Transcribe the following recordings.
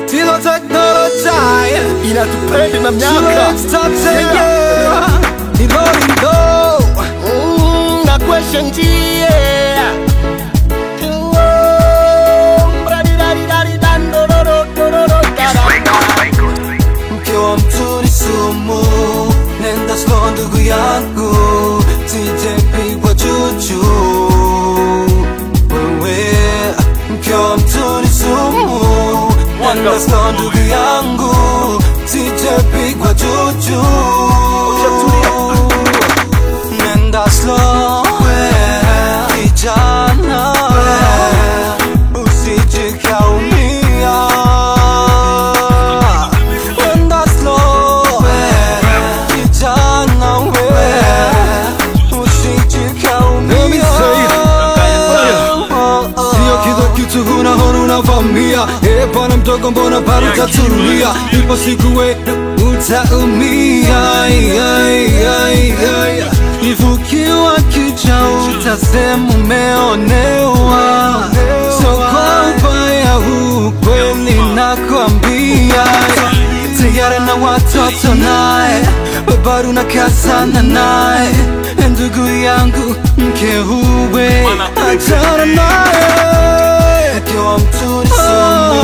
Tilo teknolojia inatupenda na miaka ni Lorindo na question njia mke wa mtu ni sumu, nenda slow ndugu yangu, sijapigwa juju. Wewe mke wa mtu ni sumu, nenda slow ndugu yangu, sijapigwa juju. Nenda slow kijana, usijikaumia. Nenda slow kijana, usijikaumia. Sio kila kitu unaona unavamia, bwana mdogo mbona bado utatulia, ipo siku we utaumia. Ivukiwa kicha utasema umeonewa, so kwa ubaya huu kweli nakwambia. Tayari na watoto naye, bado nakazana naye, ndugu yangu mke huwe achana naye. Mke wa mtu ni sumu,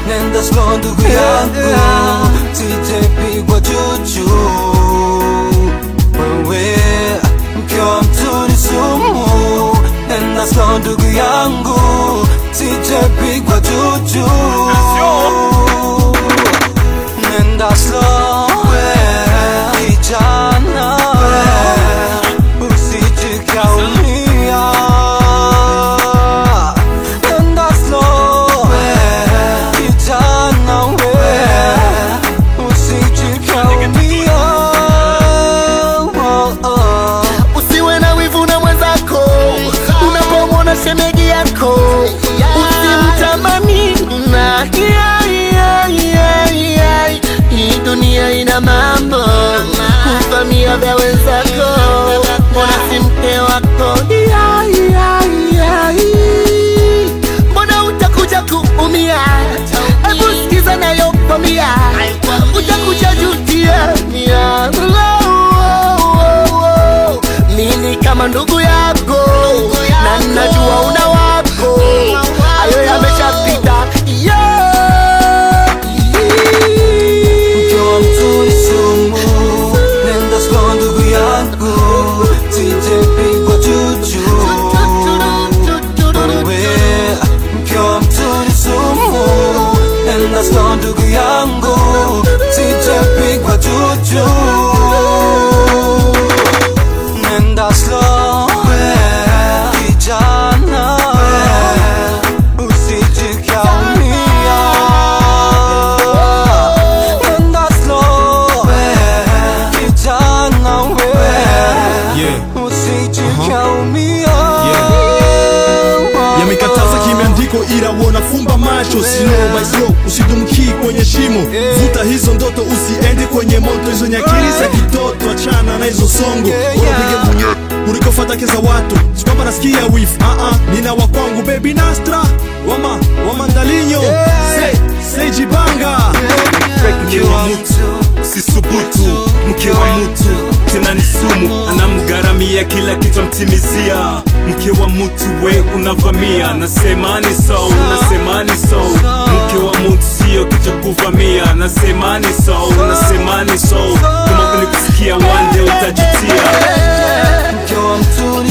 nenda slow ndugu yangu, sijapigwa juju. Wewe mke wa mtu ni sumu, nenda slow ndugu yangu, sijapigwa juju. Nenda slow kijana, usijikaumia. Nenda slow kijana, usijikaumia. Usiwe na wivu na mwenzako unapomwona shemeji yako, usimtamani na hii dunia ina mambo, kuvamia vya wenzako, mbona si mke wako? Mbona utakuja kuumia? Hebu sikiza nayokwambia, utakuja jutia. Mimi kama ndugu yako na najua una wako, ayo yameshapita. Mke wa mtu ni sumu, nenda slow ndugu yangu, sijapigwa juju. Wewe mke wa mtu ni sumu, nenda slow ndugu yangu, sijapigwa juju. Nenda slow kijana, usijikaumia. Nenda slow kijana, usijikaumia. Yamekataza kimeandiko ila wanafumba macho. Slow by slow, usidumki kwenye shimo, vuta hizo ndoto, usiende kwenye moto. Hizo nyakili za kitoto, achana na hizo songo. Unapige munyo ulikofata keza watu, sikwamba nasikia wif nina wakwangu baby Nastra wama ndalinyo say jibanga. Mke wa mtu usisubutu, mke wa mtu tena ni sumu, anamgaramia kila kitu amtimizia. Mke wa mtu we unavamia, nasema ni so, nasema ni so. Mke wa mtu sio kitu kuvamia, nasema ni so, nasema ni so. Kama kunikusikia one day utajutia. Mke wa mtu ni